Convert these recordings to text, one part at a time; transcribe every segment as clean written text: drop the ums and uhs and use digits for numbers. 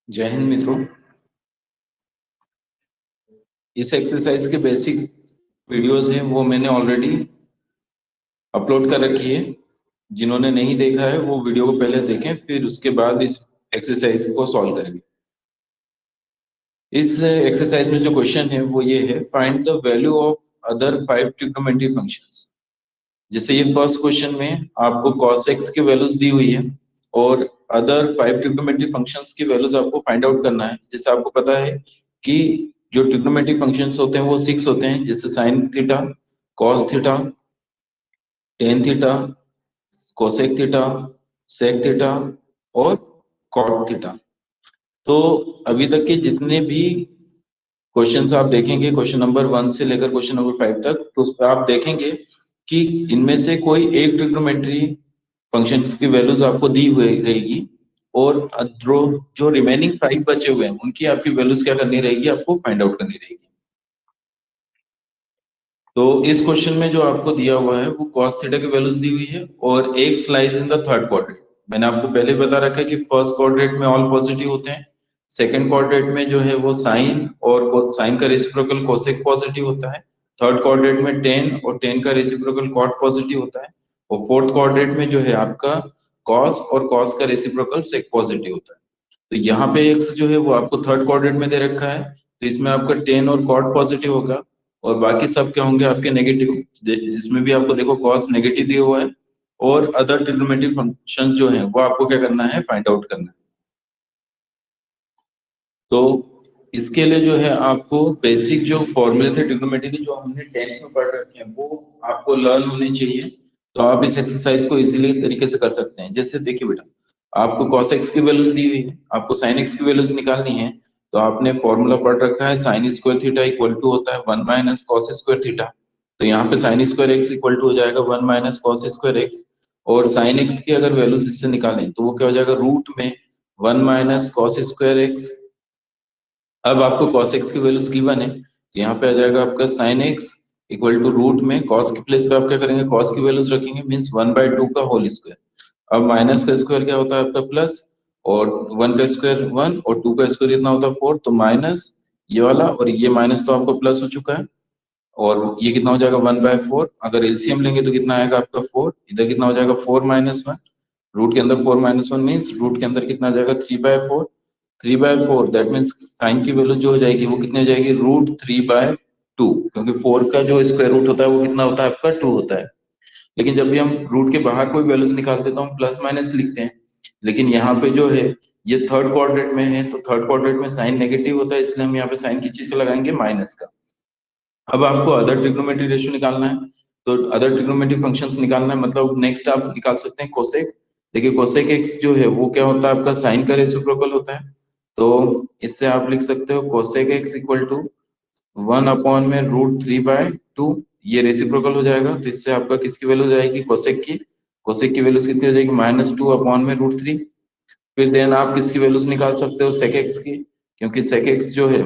जय हिंद मित्रों। इस एक्सरसाइज के बेसिक वीडियोस हैं वो मैंने ऑलरेडी अपलोड कर रखी है। जिन्होंने नहीं देखा है वो वीडियो को पहले देखें, फिर उसके बाद इस एक्सरसाइज को सॉल्व करेंगे। इस एक्सरसाइज में जो क्वेश्चन है वो ये है, find the value of other 5 trigonometry functions. जैसे ये फर्स्ट क्वेश्चन में आपको cos x की वैल्यूज दी हुई है और अदर 5 ट्रिग्नोमेट्री फंक्शंस की वैल्यूज आपको फाइंड आउट करना है। जैसे आपको पता है कि जो ट्रिग्नोमेट्री फंक्शंस होते हैं वो 6 होते हैं, जैसे sin theta, cos theta, tan theta, cosec theta, sec theta और cot थीटा। तो अभी तक के जितने भी क्वेश्चंस आप देखेंगे, क्वेश्चन नंबर 1 से लेकर क्वेश्चन नंबर 5 तक, तो उस पर आप देखेंगे कि इनमें से कोई एक ट्रिग्नोमेट्री फंक्शंस की वैल्यूज आपको दी हुई रहेगी और जो रिमेनिंग 5 बचे हुए हैं उनकी आपकी वैल्यूज क्या करनी रहेगी, आपको फाइंड आउट करनी रहेगी। तो इस क्वेश्चन में जो आपको दिया हुआ है वो cos थीटा की वैल्यूज दी हुई है और x lies in the third quadrant. मैंने आपको पहले बता रखा है कि फर्स्ट क्वाड्रेंट में ऑल पॉजिटिव होते हैं, सेकंड क्वाड्रेंट में जो है वो साइन और साइन का रेसिप्रोकल कोसेक पॉजिटिव होता है, थर्ड क्वाड्रेंट में टेन और टेन का रेसिप्रोकल कॉट पॉजिटिव होता है और फोर्थ क्वाड्रेंट में जो है आपका कॉस और कॉस का रेसिप्रोकल सेक पॉजिटिव होता है। तो यहाँ पे x जो है वो आपको थर्ड क्वाड्रेंट में दे रखा है, तो इसमें आपका टेन और कॉट पॉजिटिव होगा और बाकी सब क्या होंगे आपके नेगेटिव। इसमें भी आपको देखो cos नेगेटिव दिया हुआ है और अदर ट्रिग्नोमेट्री फंक्शन जो है वो आपको क्या करना है, फाइंड आउट करना है। तो इसके लिए जो है आपको बेसिक जो फॉर्मूले थे ट्रिग्नोमेट्री के जो हमने 10th में पढ़ रखे हैं वो आपको लर्न होने चाहिए। तो आप इस एक्सरसाइज को इजीली तरीके से कर सकते हैं। जैसे देखिए बेटा, आपको cos x की वैल्यूज दी हुई है, आपको sin x की वैल्यूज निकालनी है। तो आपने फॉर्मूला पढ़ रखा है sin square theta equal to होता है 1 माइनस cos स्क्वायर थीटा। तो यहाँ पे sin square x equal to हो जाएगा 1 माइनस cos स्क्वायर x और sin x की अगर वैल्यूज इससे निकालें तो वो क्या हो जाएगा, रूट में 1 माइनस cos स्क्वायर x। अब आपको cos x की वैल्यूज गिवन है तो यहाँ पे आ जाएगा आपका sin x equal to root में cos के प्लेस पे आप क्या करेंगे, cos की वैल्यूज रखेंगे, मींस 1/2 का होल स्क्वायर। अब माइनस का स्क्वायर क्या होता है आपका प्लस, और 1 का स्क्वायर 1 और 2 का स्क्वायर कितना होता है 4, तो माइनस ये वाला और ये माइनस तो आपको प्लस हो चुका है और ये कितना हो जाएगा 1/4। अगर एलसीएम लेंगे तो कितना आएगा आपका 4, इधर कितना हो जाएगा 4 माइनस 1, रूट के अंदर 4 माइनस 1 मीन्स रूट के अंदर कितना आ जाएगा 3/4। 3/4 दैट मीन्स साइन की वैल्यू जो हो जाएगी वो कितनी हो जाएगी, √3/2, क्योंकि 4 का जो स्क्वायर रूट होता है वो कितना होता है आपका 2 होता है। लेकिन जब भी हम रूट के बाहर कोई वैल्यूज निकालते हैं तो हम प्लस माइनस लिखते हैं, लेकिन यहाँ पे जो है ये थर्ड क्वाड्रेंट में है तो थर्ड क्वाड्रेंट में साइन नेगेटिव होता है, इसलिए हम यहाँ पे साइन की चीज का लगाएंगे माइनस का। अब आपको अदर ट्रिग्नोमेट्री रेशियो निकालना है, तो अदर ट्रिग्नोमेट्री फंक्शंस निकालना है, मतलब नेक्स्ट आप निकाल सकते हैं कोसेक। देखिए कोसेक एक्स जो है वो क्या होता है आपका साइन का रेसिप्रोकल होता है। तो इससे आप लिख सकते हो कोसेक एक्स इक्वल टू 1/√3/2, ये रेसिप्रोकल हो जाएगा तो इससे आपका किसकी वैल्यू हो जाएगी, कोसेक की। कोसेक की वैल्यू कितनी हो जाएगी, -2/√3। फिर देन आप किसकी वैल्यूज निकाल सकते हो, सेक एक्स की, क्योंकि सेक एक्स जो है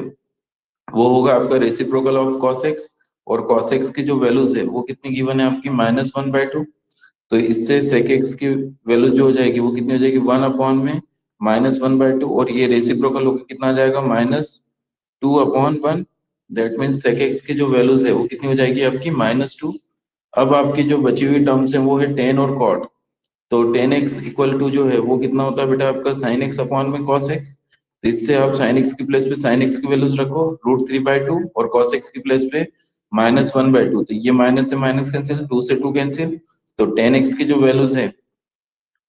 वो होगा आपका रेसिप्रोकल ऑफ cos x और cos x की जो वैल्यूज है वो कितनी गिवन है आपकी -1/2। तो इससे sec x की वैल्यू जो हो जाएगी वो कितनी हो जाएगी 1/(-1/2) और ये रेसिप्रोकल होकर कितना आ जाएगा -2/1। दैट मीन्स sec x की जो वैल्यूज है वो कितनी हो जाएगी आपकी -2। अब आपकी जो बची हुई टर्म्स है वो है tan और cot। तो tan x इक्वल टू जो है वो कितना होता है बेटा आपका sin x/cos x। तो इससे आप sin x की प्लेस पे sin x की वैल्यूज रखो √3/2 और cos x की प्लेस पे -1/2। तो ये माइनस से माइनस कैंसिल, 2 से 2 कैंसिल, तो tan x की जो वैल्यूज है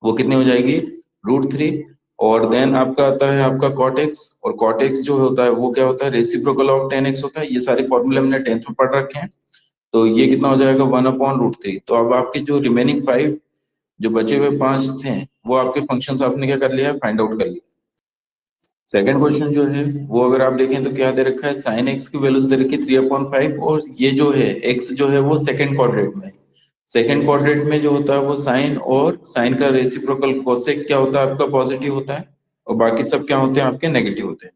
वो कितनी हो जाएगी √3। और देन आपका आता है आपका cot x, और cot x जो होता है वो क्या होता है, रेसिप्रोकल ऑफ tan x होता है। ये सारे फॉर्मूले हमने 10th में पढ़ रखे हैं। तो ये कितना हो जाएगा 1/√3। तो अब आपके जो रिमेनिंग 5 जो बचे हुए 5 थे वो आपके फंक्शंस आपने क्या कर लिया, फाइंड आउट कर लिया। सेकंड क्वेश्चन जो है वो अगर आप देखें तो क्या दे रखा है, sin x की वैल्यूज दे रखी है 3/5 और ये जो है x जो है वो सेकंड क्वाड्रेंट में। सेकंड क्वाड्रेंट में जो होता है वो साइन और साइन का रेसिप्रोकल कोसेक क्या होता है आपका पॉजिटिव होता है और बाकी सब क्या होते हैं आपके नेगेटिव होते हैं।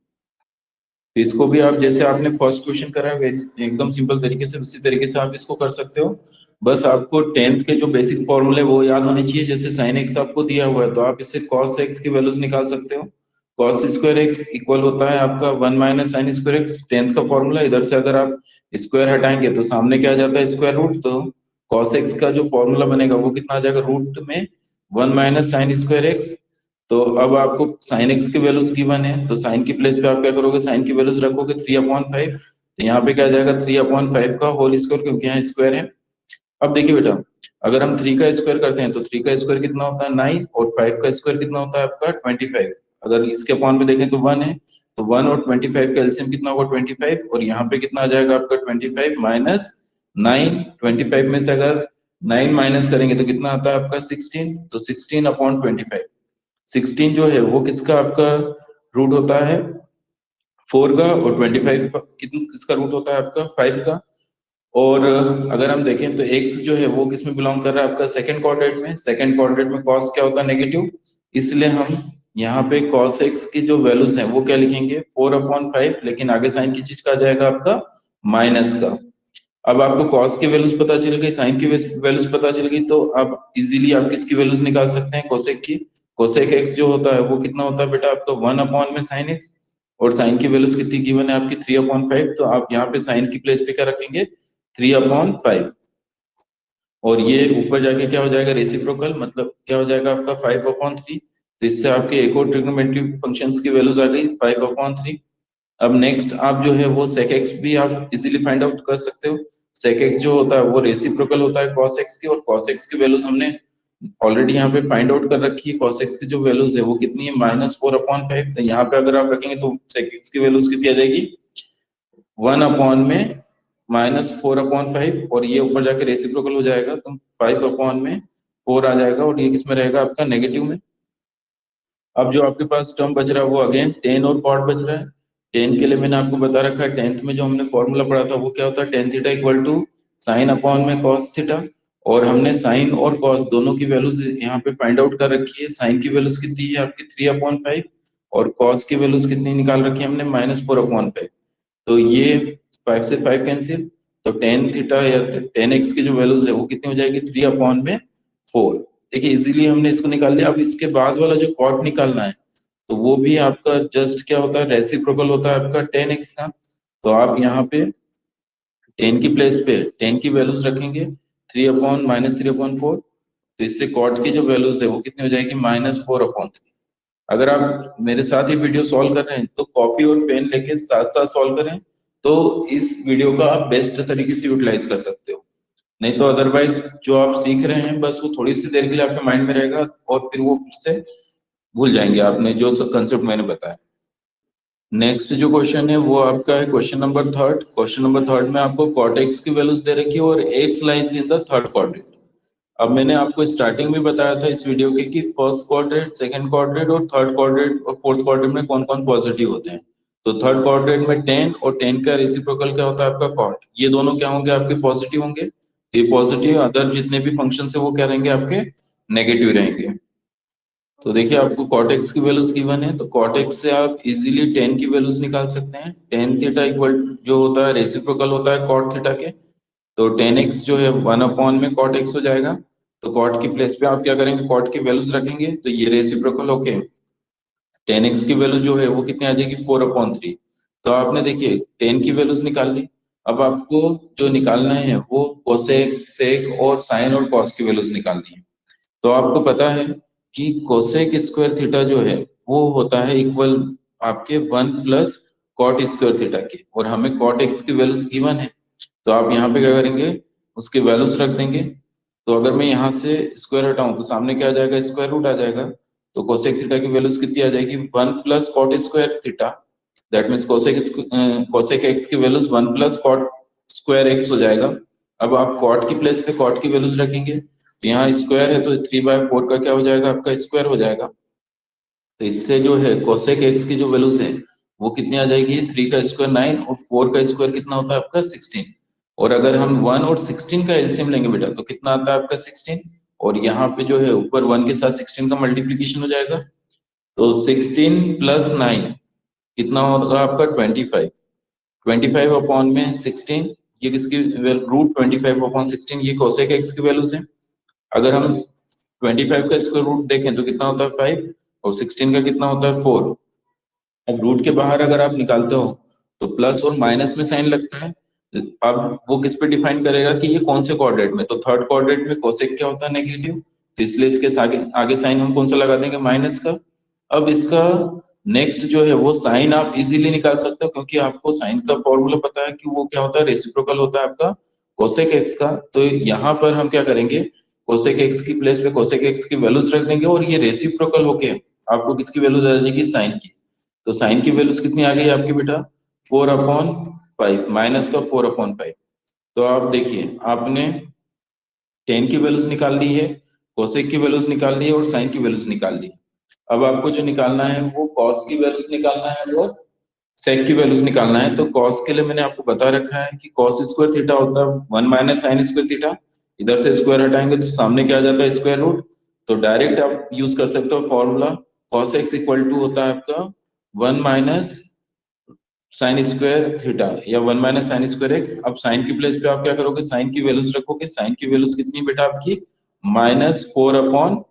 तो इसको भी आप जैसे आपने फर्स्ट क्वेश्चन करा है एकदम सिंपल तरीके से उसी तरीके से आप इसको कर सकते हो। बस आपको 10th के जो बेसिक फॉर्मूले वो याद होने चाहिए। जैसे sin x आपको दिया हुआ है तो आप इससे cos x की वैल्यूज निकाल सकते हो cos स्क्वायर एक्स इक्वल होता है आपका 1 minus sine square x, 10th का फॉर्मूला। इधर से अगर आप स्क्वायर हटाएंगे तो सामने क्या आ जाता है स्क्वायर रूट, तो cos एक्स का जो फॉर्मूला बनेगा वो कितना आ जाएगा रूट में 1 माइनस साइन स्क्वायर एक्स। तो अब आपको साइन एक्स की वैल्यूज गिवन है, तो साइन की प्लेस पे आप क्या करोगे, साइन की वैल्यूज रखोगे 3/5, तो यहाँ पे क्या आ जाएगा 3/5 का होल स्क्वायर, क्योंकि यहाँ स्क्वायर है। अब देखिए बेटा, अगर हम 3 का स्क्वायर करते हैं तो 3 का स्क्वायर कितना होता है 9, और 5 का स्क्वायर कितना होता है आपका 25। अगर इसके अपॉन में देखें तो 1 है, तो 1 और 25 का एलसीएम कितना होगा 25, और यहाँ पे कितना आ जाएगा आपका 25 माइनस 9। 25 में से अगर 9 माइनस करेंगे तो कितना आता है आपका 16, तो 16/25। 16 जो है वो किसका आपका रूट होता है 4 का, और 25 किसका रूट होता है आपका 5 का। और अगर हम देखें तो x जो है वो किस में बिलोंग कर रहा है आपका सेकंड क्वाड्रेंट में। सेकंड क्वाड्रेंट में cos क्या होता है नेगेटिव, इसलिए हम यहाँ पे cos x की जो वैल्यूज हैं वो क्या लिखेंगे 4/5, लेकिन आगे साइन की चीज का आ जाएगा आपका माइनस का। अब आपको cos की वैल्यूज पता चल गई, साइन की वैल्यूज पता चल गई, तो अब इजीली आप किसकी वैल्यूज निकाल सकते हैं cosec की। cosec x जो होता है वो कितना होता है बेटा आपका 1 में sin x, और साइन की वैल्यूज कितनी गिवन है आपकी 3/5, तो आप यहाँ पे साइन की प्लेस पे क्या रखेंगे 3/5, और ये ऊपर जाके क्या हो जाएगा रेसिप्रोकल, मतलब क्या हो जाएगा आपका 5/3। तो इससे आपके एक और ट्रिग्नोमेट्री फंक्शंस की वैल्यूज आ गई 5/3। अब नेक्स्ट आप जो है वो sec x भी आप इजीली फाइंड आउट कर सकते हो। sec x जो होता है वो रेसिप्रोकल होता है cos x की, और cos x की वैल्यूज हमने ऑलरेडी यहाँ पे फाइंड आउट कर रखी है। cos x की जो वैल्यूज है वो कितनी है -4/5, तो यहाँ पे अगर आप रखेंगे तो sec x की वैल्यूज कितनी आ जाएगी 1/-4/5, और ये ऊपर जाके रेसिप्रोकल हो जाएगा तो 5/4 आ जाएगा, और ये किसमें रहेगा आपका नेगेटिव में। अब जो आपके पास टर्म बच रहा है वो अगेन टेन और कॉट बच रहा है। टेन के लिए मैंने आपको बता रखा है, टेंथ में जो हमने फॉर्मूला पढ़ा था वो क्या होता है tan theta equal to sine upon में कॉस थीटा, और हमने साइन और कॉस दोनों की वैल्यूज यहाँ पे फाइंड आउट कर रखी है। साइन की वैल्यूज कितनी है आपकी 3/5, और कॉस की वैल्यूज कितनी निकाल रखी है हमने -4/5। तो ये 5 से 5 कैंसिल, तो टेन थीटा या टेन एक्स की जो वैल्यूज है वो कितनी हो जाएगी 3/4। देखिए इजीली हमने इसको निकाल लिया। अब इसके बाद वाला जो कॉट निकालना है तो वो भी आपका जस्ट क्या होता है रेसिप्रोकल होता है आपका टेन एक्स का। तो आप यहाँ पे टेन की प्लेस पे टेन की वैल्यूज रखेंगे 3/-3/4, तो इससे कॉट की जो वैल्यूज है वो कितनी हो जाएगी -4/3। अगर आप मेरे साथ ही वीडियो सॉल्व कर रहे हैं तो कॉपी और पेन लेके साथ साथ सॉल्व करें, तो इस वीडियो का आप बेस्ट तरीके से यूटिलाइज कर सकते हो। नहीं तो अदरवाइज जो आप सीख रहे हैं बस वो थोड़ी सी देर के लिए आपके माइंड में रहेगा, और फिर वो फिर से भूल जाएंगे आपने जो कंसेप्ट मैंने बताया। नेक्स्ट जो क्वेश्चन है वो आपका है question number third. Question number third में आपको cot x की वैल्यूज दे रखी है और x lies in the third quadrant. अब मैंने आपको स्टार्टिंग में बताया था इस वीडियो के कि फर्स्ट क्वाड्रेंट, सेकंड क्वाड्रेंट और थर्ड क्वाड्रेंट और फोर्थ क्वाड्रेंट में कौन कौन पॉजिटिव होते हैं। तो थर्ड क्वाड्रेंट में 10 और 10 का रेसिप्रोकल क्या होता है आपका cot, ये दोनों क्या होंगे आपके पॉजिटिव होंगे। तो ये पॉजिटिव, अदर जितने भी फंक्शन है वो क्या रहेंगे आपके नेगेटिव रहेंगे। तो देखिए आपको cot x की वैल्यूज गिवन है, तो cot x से आप इजीली 10 की वैल्यूज निकाल सकते हैं। tan थीटा इक्वल जो होता है रेसिप्रोकल होता है cot थीटा के, तो tan x जो है 1 में cot x हो जाएगा। तो cot की प्लेस पे आप क्या करेंगे cot की वैल्यूज रखेंगे, तो ये रेसिप्रोकल होके tan x की वैल्यू जो है वो कितनी आ जाएगी 4/3। तो आपने देखिए 10 की वैल्यूज निकाल ली। अब आपको जो निकालना है वो cosec, sec और sin और cos की वैल्यूज निकालनी है। तो आपको पता है कि कोसेक स्क्वायर थीटा जो है वो होता है इक्वल आपके 1 प्लस कॉट स्क्वायर थीटा के, और हमें कॉट एक्स की वैल्यूज गिवन है। तो आप यहाँ पे क्या करेंगे उसके वैल्यूज रख देंगे। तो अगर मैं यहाँ से स्क्वायर हटाऊं तो सामने क्या आ जाएगा स्क्वायर रूट आ जाएगा। तो कोसेक थीटा की वैल्यूज कितनी आ जाएगी 1 plus cot square theta, that means cosec x की values 1 plus cot square x हो जाएगा। अब आप कॉट की प्लेस पे कॉट की वैल्यूज रखेंगे, तो यहाँ स्क्वायर है तो 3/4 का क्या हो जाएगा आपका स्क्वायर हो जाएगा। तो इससे जो है कोसेक एक्स की जो वैल्यूज है वो कितनी आ जाएगी 3 का स्क्वायर 9, और 4 का स्क्वायर कितना होता है आपका 16। और अगर हम 1 और 16 का एलसीएम लेंगे बेटा तो कितना आता है आपका 16, और यहाँ पे जो है ऊपर 1 के साथ 16 का मल्टीप्लीकेशन हो जाएगा। तो 16 प्लस 9 कितना होगा आपका 25। 25/16 ये किसकी रूट 25/16 ये कोसेक एक्स की वैल्यूज है। अगर हम 25 का स्क्वायर रूट देखें तो कितना होता है 5, और 16 का कितना होता है 4। अब रूट के बाहर अगर आप निकालते हो तो प्लस और माइनस में साइन लगता है। अब वो किस पे डिफाइन करेगा कि ये कौन से कोऑर्डिनेट में, तो थर्ड कोऑर्डिनेट में कोसेक क्या होता है, नेगेटिव, तो इसलिए इसके आगे आगे साइन हम कौन सा लगा देंगे, माइनस का। अब इसका नेक्स्ट जो है वो साइन आप इजीली निकाल सकते हो, क्योंकि आपको साइन का फॉर्मूला पता है कि वो क्या होता है, रेसिप्रोकल होता है आपका कोसेक एक्स का। तो यहाँ पर हम क्या करेंगे, कोसेक एक्स की प्लेस पे कोसेक एक्स की वैल्यूज रख देंगे, और ये रेसिप्रोकल होके आपको किसकी वैल्यूज आ जाएगी, साइन की। तो साइन की वैल्यूज कितनी आ गई आपकी बेटा, 4/5, माइनस का 4/5। तो आप देखिए आपने टेन की वैल्यूज निकाल ली है, कोसेक की वैल्यूज निकाल ली है, और साइन की वैल्यूज निकाल ली है। अब आपको जो निकालना है वो कॉस की वैल्यूज निकालना है और सेक की वैल्यूज निकालना है। तो कॉस के लिए मैंने आपको बता रखा है कि कॉस स्क्वायर थीटा होता है 1 माइनस साइन स्क्वायर थीटा। इधर से स्क्वायर हटाएंगे तो सामने क्या आ जाता है, स्क्वायर रूट। तो डायरेक्ट आप यूज कर सकते हो formula, cos x equal to होता है आपका 1 माइनस साइन स्क्वायर थीटा, या 1 माइनस साइन स्क्वायर एक्स। अब साइन की प्लेस पे आप क्या करोगे, साइन की वैल्यूज रखोगे। साइन की वैल्यूज कितनी बेटा आपकी, -4/5।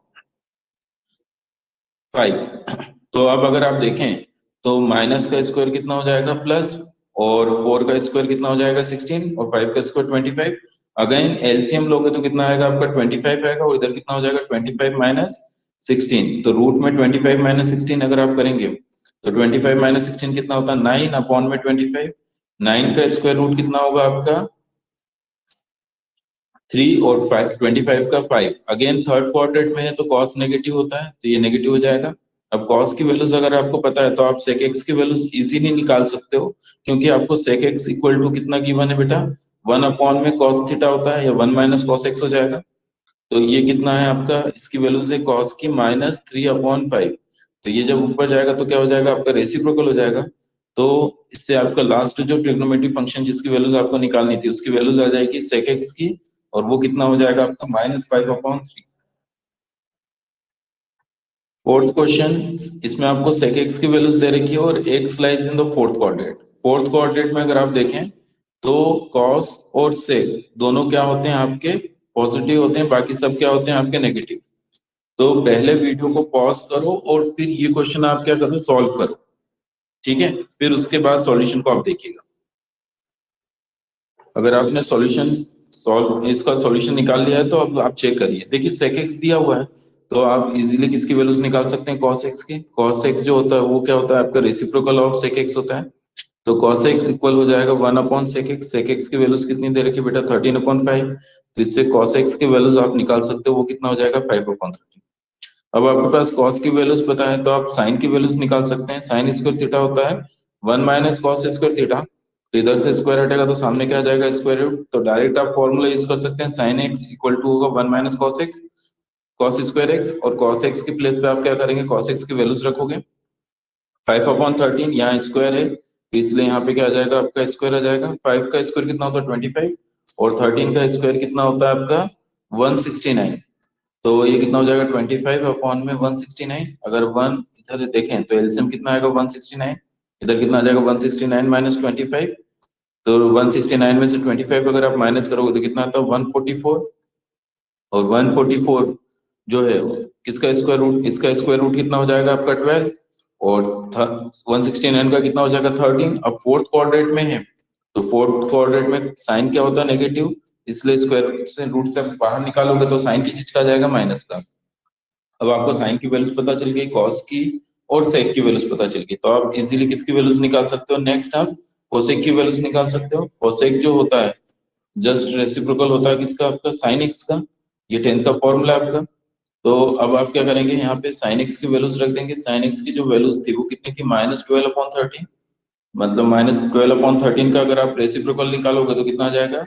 तो अब अगर आप देखें तो माइनस का स्क्वायर कितना हो जाएगा, प्लस, और 4 का स्क्वायर कितना हो जाएगा, 16, और 5 का स्क्वायर 25। अगेन एलसीएम लोगे तो कितना आएगा आपका, 25 आएगा, और इधर कितना हो जाएगा, 25 माइनस 16। तो रूट में 25 माइनस 16 अगर आप करेंगे तो 25 माइनस 16 कितना होता है, 9/25। 9 का स्क्वायर रूट कितना होगा आपका, 3, और 25 का 5। अगेन थर्ड क्वाड्रेंट में है तो कॉस नेगेटिव होता है, तो ये नेगेटिव हो जाएगा। अब कॉस की वैल्यूज अगर आपको पता है तो आप सेक एक्स की वैल्यूज इजीली निकाल सकते हो, क्योंकि आपको सेक एक्स इक्वल टू कितना गिवन है बेटा, 1 में कॉस थीटा होता है, या 1 माइनस कॉस एक्स हो जाएगा। तो ये कितना है आपका, इसकी वैल्यू से कॉस की -3/5। तो ये जब ऊपर जाएगा तो क्या हो जाएगा आपका, रेसिप्रोकल हो जाएगा। तो इससे आपका लास्ट जो ट्रिग्नोमेट्री फंक्शन जिसकी वैल्यूज आपको निकालनी थी उसकी वैल्यूज आ जाएगी सेक एक्स की, और वो कितना हो जाएगा आपका, -5/3। फोर्थ क्वेश्चन, इसमें आपको sec x की वैल्यूज दे रखी है और x lies in the fourth quadrant. Fourth quadrant में अगर आप देखें तो cos और sec दोनों क्या होते हैं आपके, पॉजिटिव होते हैं, बाकी सब क्या होते हैं आपके, नेगेटिव। तो पहले वीडियो को पॉज करो और फिर ये क्वेश्चन आप क्या करो, सॉल्व करो, ठीक है, फिर उसके बाद सॉल्यूशन को आप देखिएगा। अगर आपने सॉल्यूशन सॉल्व इसका सॉल्यूशन निकाल लिया है तो अब आप चेक करिए, देखिए sec x दिया हुआ है, तो आप इजीली किसकी वैल्यूज निकाल सकते हैं, cos x की। cos x जो होता है वो क्या होता है आपका, रेसिप्रोकल ऑफ sec x होता है। तो cos x इक्वल हो जाएगा 1/sec x। sec x की वैल्यूज कितनी दे रखी है बेटा, 13/5। तो इससे cos x की वैल्यूज आप निकाल सकते हो, वो कितना हो जाएगा, 5/13। अब आपके पास cos की वैल्यूज पता है तो आप sin की वैल्यूज निकाल सकते हैं। sin स्क्वायर थीटा होता है 1 माइनस कॉस स्क्वायर थीटा। तो इधर से स्क्वायर हटेगा तो सामने क्या आ जाएगा, स्क्वायर रूट। तो डायरेक्ट आप फॉर्मूला यूज कर सकते हैं, sin x इक्वल टू होगा 1 minus cos x, cos square x, और cos x की प्लेस पे आप क्या करेंगे, cos x की वैल्यूज रखोगे। 5/13 यहाँ स्क्वायर है तो इसलिए यहाँ पे क्या आ जाएगा आपका, स्क्वायर आ जाएगा। 5 का स्क्वायर कितना होता है, 25, और 13 का स्क्वायर कितना होता है आपका, 169। तो ये कितना हो जाएगा, 25/169। अगर वन इधर देखें तो एलसीएम कितना आएगा, 169। इधर कितना आ जाएगा, 169 माइनस 25। तो 169 में से 25 अगर आप माइनस करोगे तो कितना आता है, 144। और 144 जो है किसका स्क्वायर रूट, इसका स्क्वायर रूट कितना हो जाएगा आपका, 12। और 169 का कितना हो जाएगा, 13। अब फोर्थ क्वाड्रेंट में है तो फोर्थ क्वाड्रेंट में साइन क्या होता है, नेगेटिव, इसलिए स्क्वायर से रूट से बाहर निकालोगे तो साइन की चीज का जाएगा, माइनस का। अब आपको साइन की वैल्यूज पता चल गई, कॉस की और सेक की वैल्यूज पता चल गई, तो आप इजीली किसकी वैल्यूज निकाल सकते हो, नेक्स्ट आप कोसेक की वैल्यूज निकाल सकते हो। कोसेक जो होता है जस्ट रेसिप्रोकल होता है किसका, आपका साइन एक्स का। ये 10th का फॉर्मूला है आपका। तो अब आप क्या करेंगे, यहाँ पे साइन एक्स की वैल्यूज रख देंगे। साइन एक्स की जो वैल्यूज थी वो कितनी थी, -12/13। मतलब -12/13 का अगर आप रेसिप्रोकल निकालोगे तो कितना आ जाएगा,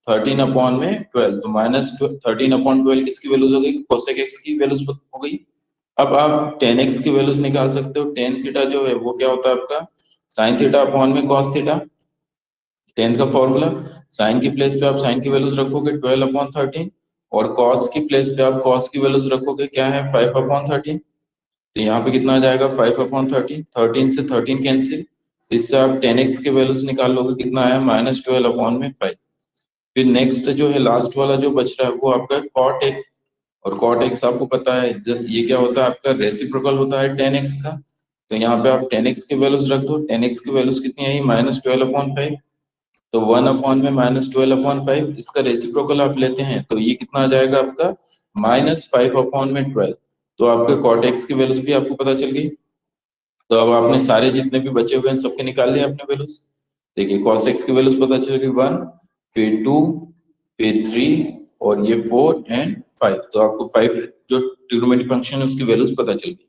13/12। तो -13/12 किसकी वैल्यूज हो गई, कोसेक एक्स की वैल्यूज हो गई। अब आप टेन एक्स की वैल्यूज निकाल सकते हो। टेन थीटा जो है वो क्या होता है आपका, साइन थीटा अपॉन में कॉस थीटा। टेन का फॉर्मूला, साइन की प्लेस पे आप साइन की वैल्यूज रखोगे 12/13, और कॉस की प्लेस पे आप कॉस की वैल्यूज रखोगे, क्या है, 5/13। तो यहाँ पे कितना आ जाएगा, 5/13। 13 से 13 कैंसिल, तो इससे आप टेन एक्स की वैल्यूज निकाल लोगे, कितना आया, -12/5। फिर नेक्स्ट जो है लास्ट वाला जो बच रहा है वो आपका कॉट एक्स। और कॉट एक्स आपको पता है जब ये क्या होता है आपका, रेसिप्रोकल होता है टेन एक्स का। तो यहाँ पे आप tan x की वैल्यूज रख दो। tan x की वैल्यूज कितनी आई, -12/5। तो 1 में -12/5, इसका रेसिप्रोकल आप लेते हैं तो ये कितना आ जाएगा आपका, -5/12। तो आपके cot x की वैल्यूज भी आपको पता चल गई। तो अब आपने सारे जितने भी बचे हुए हैं सबके निकाल लिए आपने वैल्यूज। देखिए cos x की वैल्यूज पता चल गई 1, फिर 2, फिर 3, और ये 4 एंड 5। तो आपको 5 जो ट्रिग्नोमेट्रिक फंक्शन है उसकी वैल्यूज पता चल गई।